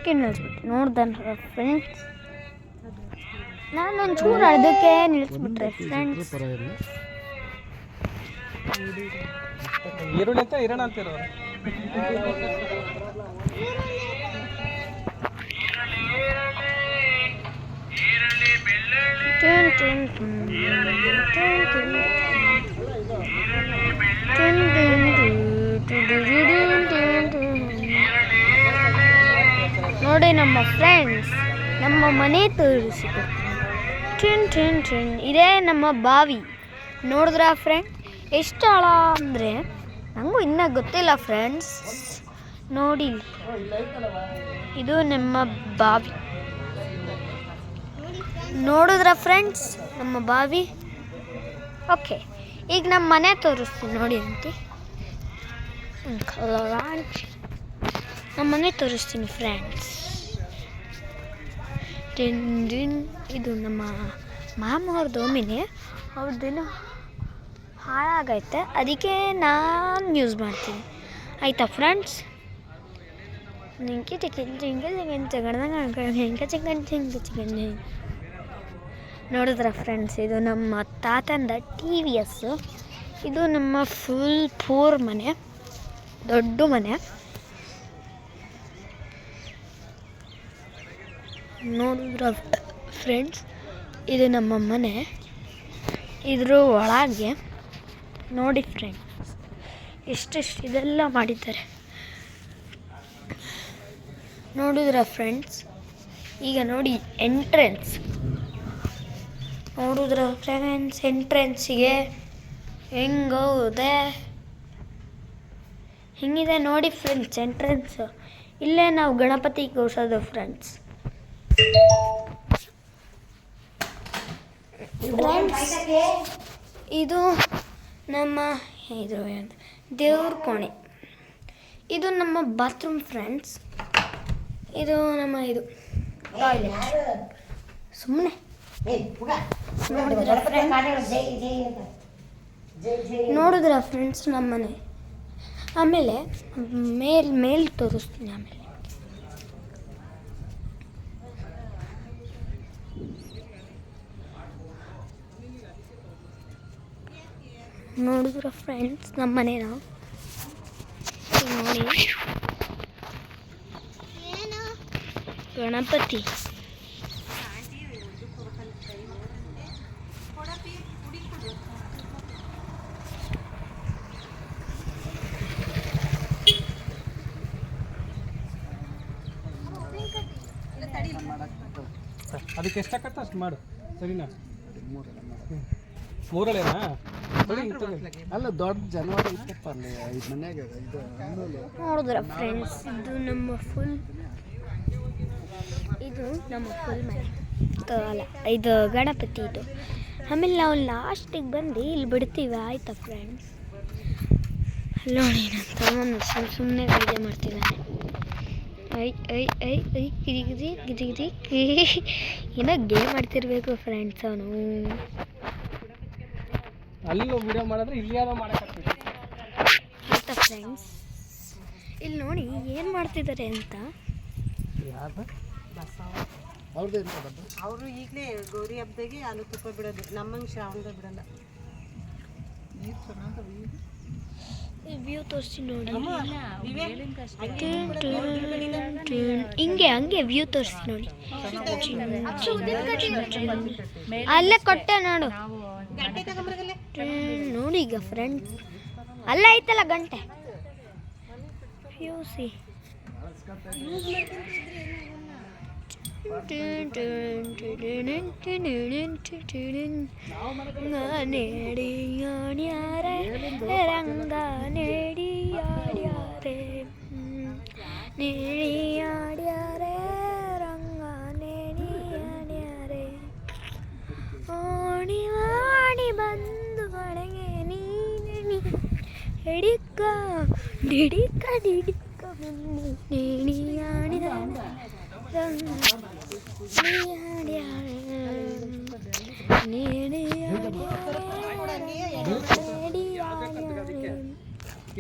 ನಿಲ್ಲಿಸ್ಬಿಟ್ಟು ನೋಡ್ದನ್ರ friends, ನಾನೊಂಚೂರು ಅದಕ್ಕೆ ನಿಲ್ಲಿಸ್ಬಿಟ್ರೆ friends. ಈರುಳ್ಳಿ ಅಂತ ಇರೋಣ ಅಂತಿರೋ ನೋಡಿ ನಮ್ಮ ಫ್ರೆಂಡ್ಸ್, ನಮ್ಮ ಮನೆ ತೋರಿಸಿಕೊಡ್ತೀನಿ. ಇದೇ ನಮ್ಮ ಬಾವಿ. ನೋಡಿದ್ರ ಫ್ರೆಂಡ್ ಎಷ್ಟು ಆಳ ಅಂದರೆ ನನಗೂ ಇನ್ನೂ ಗೊತ್ತಿಲ್ಲ ಫ್ರೆಂಡ್ಸ್. ನೋಡಿ, ಇದು ನಮ್ಮ ಬಾವಿ. ನೋಡಿದ್ರ ಫ್ರೆಂಡ್ಸ್ ನಮ್ಮ ಬಾವಿ. ಓಕೆ, ಈಗ ನಮ್ಮ ಮನೆ ತೋರಿಸ್ತೀನಿ ನೋಡಿ ಆಂಟಿ. ನಮ್ಮ ಮನೆ ತೋರಿಸ್ತೀನಿ ಫ್ರೆಂಡ್ಸ್. ಇದು ನಮ್ಮ ಮಾಮವ್ರದ್ದು ಮಿನಿ. ಅವ್ರದ್ದೇನು ಹಾಳಾಗೈತೆ, ಅದಕ್ಕೆ ನಾನು ಯೂಸ್ ಮಾಡ್ತೀನಿ. ಆಯಿತಾ ಫ್ರೆಂಡ್ಸ್? ನೋಡಿದ್ರ ಫ್ರೆಂಡ್ಸ್, ಇದು ನಮ್ಮ ತಾತಂದ TVS. ಇದು ನಮ್ಮ ಫುಲ್ ಪೂರ್ ಮನೆ, ದೊಡ್ಡ ಮನೆ. ನೋಡಿದ್ರ ಫ್ರೆಂಡ್ಸ್, ಇದು ನಮ್ಮ ಮನೆ. ಇದ್ರ ಒಳಗೆ ನೋಡಿ ಫ್ರೆಂಡ್ಸ್ ಎಷ್ಟೆಷ್ಟು ಇದೆಲ್ಲ ಮಾಡಿದ್ದಾರೆ. ನೋಡಿದ್ರ ಫ್ರೆಂಡ್ಸ್, ಈಗ ನೋಡಿ ಎಂಟ್ರೆನ್ಸ್. ನೋಡಿದ್ರ ಫ್ರೆಂಡ್ಸ್ ಎಂಟ್ರೆನ್ಸಿಗೆ ಹೆಂಗೋದೆ, ಹಿಂಗಿದೆ ನೋಡಿ ಫ್ರೆಂಡ್ಸ್ ಎಂಟ್ರೆನ್ಸ್. ಇಲ್ಲೇ ನಾವು ಗಣಪತಿ ಕೂರ್ಸೋದು ಫ್ರೆಂಡ್ಸ್. ಇದು ನಮ್ಮ ದೇವ್ರ ಕೋಣೆ. ಇದು ನಮ್ಮ ಬಾತ್ರೂಮ್ ಫ್ರೆಂಡ್ಸ್. ಇದು ನಮ್ಮ ಟಾಯ್ಲೆಟ್. ಸುಮ್ಮನೆ ನೋಡಿದ್ರ ಫ್ರೆಂಡ್ಸ್ ನಮ್ಮ ಮನೆ. ಆಮೇಲೆ ಮೇಲ್ ತೋರಿಸ್ತೀನಿ. ಆಮೇಲೆ ನೋಡಿದ್ರ ಫ್ರೆಂಡ್ಸ್ ನಮ್ಮ ಮನೇನ ನೋಡಿ. ಗಣಪತಿ ಅದಕ್ಕೆ ಎಷ್ಟಾಗತ್ತ ಅಷ್ಟು ಮಾಡು, ಸರಿನಾ? ಮೂರಲ್ಲೇನಾ? ಅಲ್ಲ ದೊಡ್ಡ ಜನವರಿ ಇತ್ತಪ್ಪ ಅಲ್ಲಿ ಮನ್ಯಾಗ. ನೋಡಿದ್ರ ಫ್ರೆಂಡ್ಸ್, ಇದು ನಮ್ಮ ಫುಲ್ ಮನೆ ಅಲ್ಲ, ಇದು ಗಣಪತಿ ಇದು. ಆಮೇಲೆ ನಾವು ಲಾಸ್ಟಿಗೆ ಬಂದು ಇಲ್ಲಿ ಬಿಡ್ತೀವಿ. ಆಯ್ತಾ ಫ್ರೆಂಡ್ಸ್? ನೋಡಿ ನನ್ನ ಸುಮ್ಮನೆ ವಿಡಿಯೋ ಮಾಡ್ತಿದ್ದಾನೆ. ಗಿರಿ ಏನೋ ಗೇಮ್ ಮಾಡ್ತಿರ್ಬೇಕು ಫ್ರೆಂಡ್ಸ್ ಅವನು. ಅಲ್ಲಿ ವಿಡಿಯೋ ಮಾಡಿದ್ರೆ ಇಲ್ಲಿ ಯಾರೋ ಮಾಡಕ್ಕಾಗ್ತದೆ. ಆಯ್ತಾ ಫ್ರೆಂಡ್ಸ್? ಇಲ್ಲಿ ನೋಡಿ ಏನು ಮಾಡ್ತಿದ್ದಾರೆ ಅಂತ. ಅವರು ಈಗಲೇ ಗೌರಿ ಹಬ್ಬದಾಗೆ ಆಲೂ ತುಪ್ಪ ಬಿಡೋದು, ನಮ್ಮಂಗೆ ಶ್ರಾವಣದಾಗ ಬಿಡಲ್ಲ. ವ್ಯೂ ತೋರಿಸಿ ನೋಡಿ. ಹಂಗೆ ವ್ಯೂ ತೋರಿಸಿ ನೋಡಿ. ಅಲ್ಲೇ ಕೊಟ್ಟೆ ನೋಡು. ನೋಡಿ ಈಗ ಫ್ರೆಂಡ್ಸ್, ಅಲ್ಲೇ ಐತಲ್ಲ ಗಂಟೆ. ಸಿ ರಂಗ ನೇಡಿಯಾಡ್ಯಾರೆ, ನೇಡಿಯಾಡ್ಯಾರೆ ರಂಗ ನೇಡಿಯಾಡ್ಯಾರೆ. ಓಣಿ ವಾಣಿ ಬಂದು ಒಳಗೆ ನೀನೆ ಹಿಡಿಕ ಡಿಡಿಕ ಡಿಡಿಕ ಬನ್ನಿ ನೇಡಿಯಾಡಿದ ರಂಗ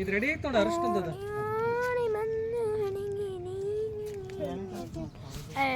ಇದು ರೆಡಿ ಆಯ್ತು ನೋಡಿ. ಅರಷ್ಟದ ಏ